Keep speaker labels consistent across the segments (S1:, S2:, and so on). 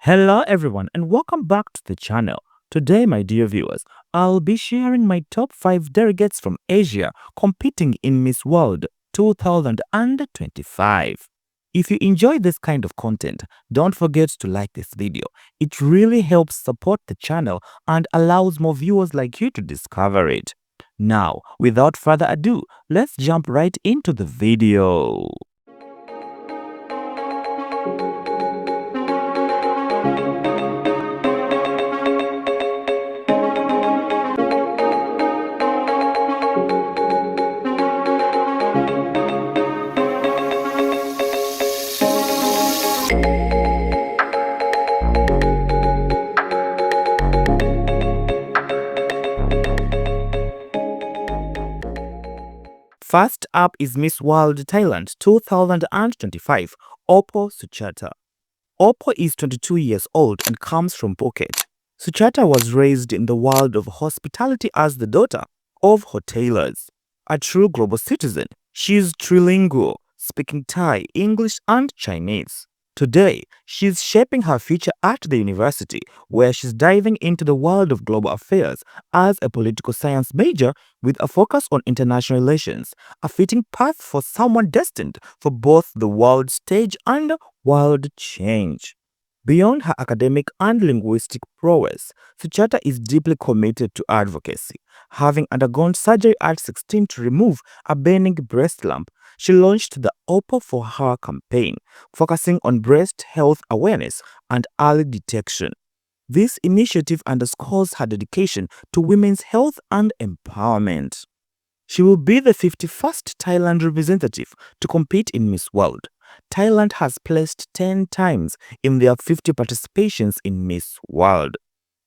S1: Hello everyone and welcome back to the channel. Today, my dear viewers, I'll be sharing my top 5 delegates from Asia competing in Miss World 2025. If you enjoy this kind of content, don't forget to like this video. It really helps support the channel and allows more viewers like you to discover it. Now, without further ado, let's jump right into the video. First up is Miss World Thailand 2025, Opal Suchata. Opal is 22 years old and comes from Phuket. Suchata was raised in the world of hospitality as the daughter of hoteliers. A true global citizen, she is trilingual, speaking Thai, English, and Chinese. Today, she's shaping her future at the university, where she's diving into the world of global affairs as a political science major with a focus on international relations, a fitting path for someone destined for both the world stage and world change. Beyond her academic and linguistic prowess, Suchata is deeply committed to advocacy. Having undergone surgery at 16 to remove a benign breast lump, she launched the Opal for Her campaign, focusing on breast health awareness and early detection. This initiative underscores her dedication to women's health and empowerment. She will be the 51st Thailand representative to compete in Miss World. Thailand has placed 10 times in their 50 participations in Miss World.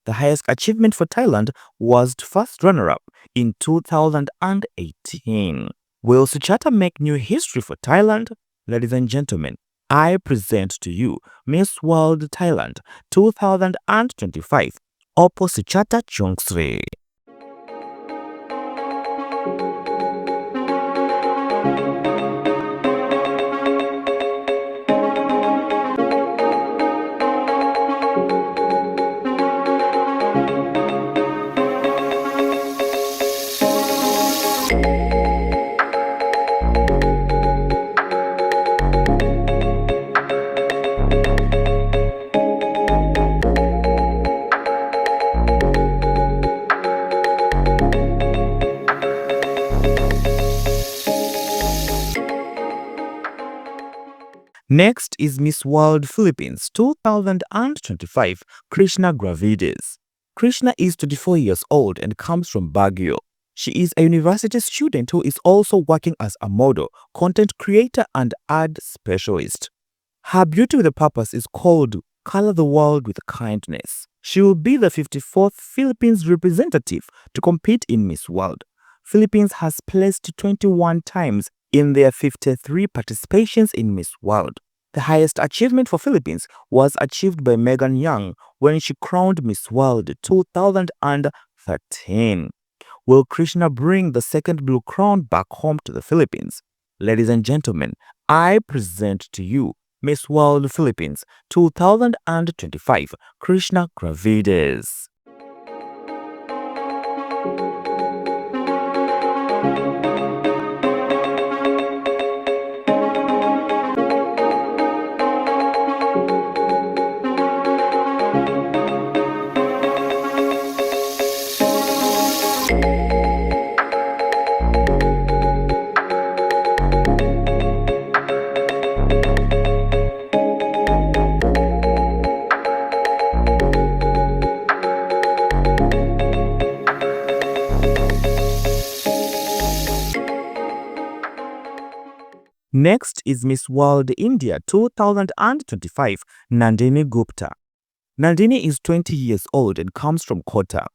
S1: The highest achievement for Thailand was first runner-up in 2018. Will Suchata make new history for Thailand? Ladies and gentlemen, I present to you Miss World Thailand 2025, Opal Suchata Chuangsri. Next is Miss World Philippines 2025, Krishnah Gravidez. Krishnah is 24 years old and comes from Baguio. She is a university student who is also working as a model, content creator, and ad specialist. Her beauty with a purpose is called Color the World with Kindness. She will be the 54th Philippines representative to compete in Miss World. Philippines has placed 21 times in their 53 participations in Miss World. The highest achievement for Philippines was achieved by Megan Young when she crowned Miss World 2013. Will Krishnah bring the second blue crown back home to the Philippines? Ladies and gentlemen, I present to you Miss World Philippines 2025, Krishnah Gravidez. Next is Miss World India 2025, Nandini Gupta. Nandini is 20 years old and comes from Kota.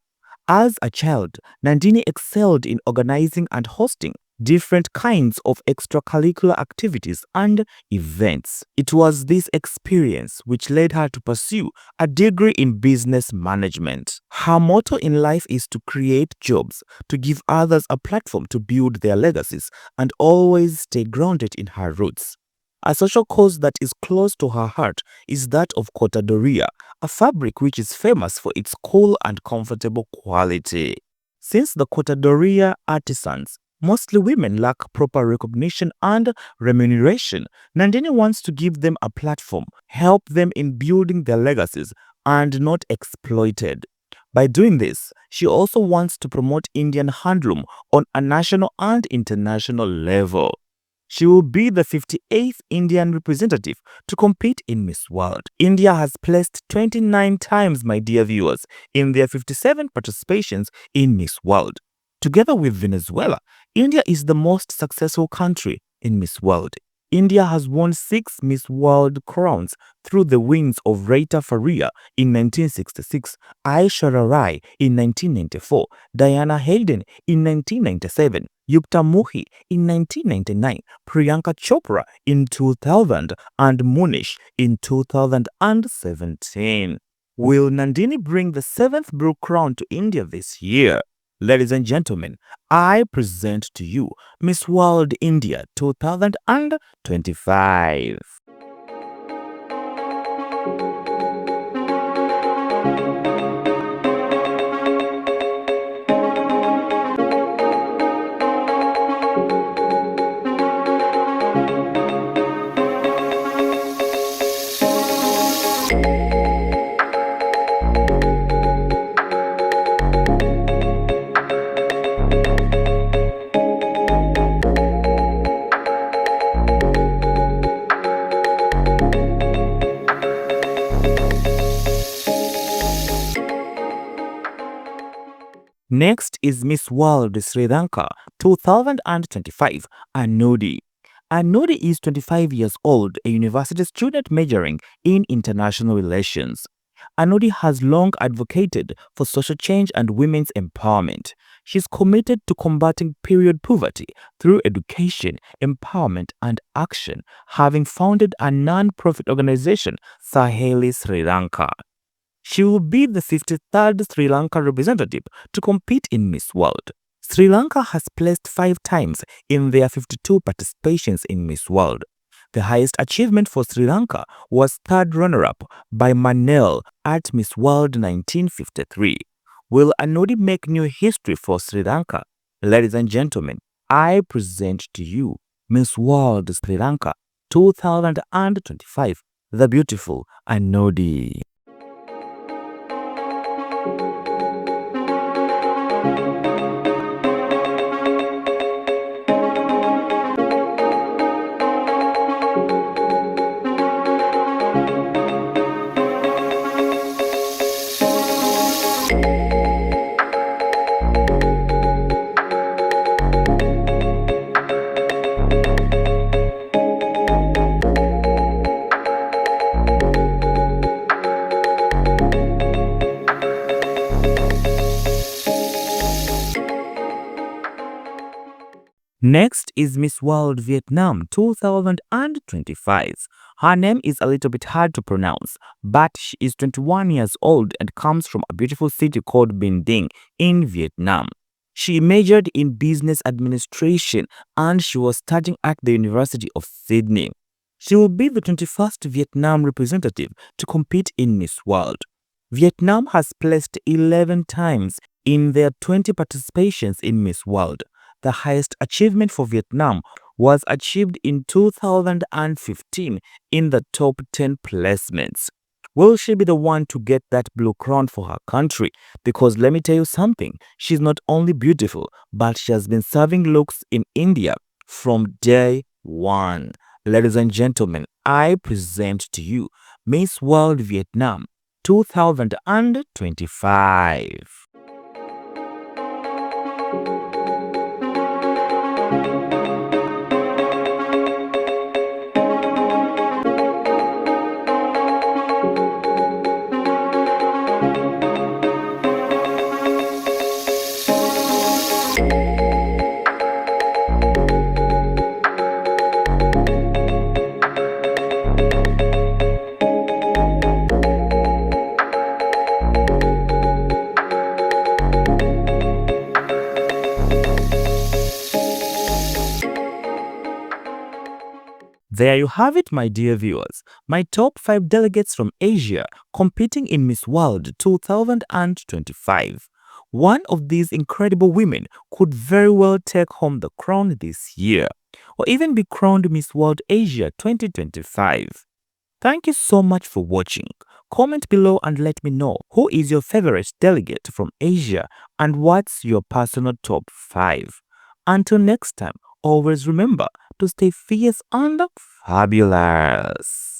S1: As a child, Nandini excelled in organizing and hosting different kinds of extracurricular activities and events. It was this experience which led her to pursue a degree in business management. Her motto in life is to create jobs, to give others a platform to build their legacies, and always stay grounded in her roots. A social cause that is close to her heart is that of cotadoria, a fabric which is famous for its cool and comfortable quality. Since the cotadoria artisans, mostly women, lack proper recognition and remuneration, Nandini wants to give them a platform, help them in building their legacies, and not exploited. By doing this, she also wants to promote Indian handloom on a national and international level. She will be the 58th Indian representative to compete in Miss World. India has placed 29 times, my dear viewers, in their 57 participations in Miss World. Together with Venezuela, India is the most successful country in Miss World. India has won 6 Miss World crowns through the wins of Rita Faria in 1966, Aisha Rai in 1994, Diana Hayden in 1997, Yukta Mohi in 1999, Priyanka Chopra in 2000, and Munish in 2017. Will Nandini bring the 7th Blue Crown to India this year? Ladies and gentlemen, I present to you Miss World India 2025. Next is Miss World Sri Lanka 2025, Anodi. Anodi is 25 years old, a university student majoring in international relations. Anodi has long advocated for social change and women's empowerment. She's committed to combating period poverty through education, empowerment, and action, having founded a non-profit organization, Saheli Sri Lanka. She will be the 53rd Sri Lanka representative to compete in Miss World. Sri Lanka has placed 5 times in their 52 participations in Miss World. The highest achievement for Sri Lanka was 3rd runner-up by Manel at Miss World 1953. Will Anodi make new history for Sri Lanka? Ladies and gentlemen, I present to you Miss World Sri Lanka 2025, the beautiful Anodi. Next is Miss World Vietnam 2025. Her name is a little bit hard to pronounce, but she is 21 years old and comes from a beautiful city called Binh Dinh in Vietnam. She majored in business administration and she was studying at the University of Sydney. She will be the 21st Vietnam representative to compete in Miss World. Vietnam has placed 11 times in their 20 participations in Miss World. The highest achievement for Vietnam was achieved in 2015 in the top 10 placements. Will she be the one to get that blue crown for her country? Because let me tell you something, she's not only beautiful, but she has been serving looks in India from day one. Ladies and gentlemen, I present to you Miss World Vietnam 2025. There you have it, my dear viewers. My top 5 delegates from Asia competing in Miss World 2025. One of these incredible women could very well take home the crown this year, or even be crowned Miss World Asia 2025. Thank you so much for watching. Comment below and let me know who is your favorite delegate from Asia and what's your personal top 5. Until next time, always remember to stay fierce and fabulous.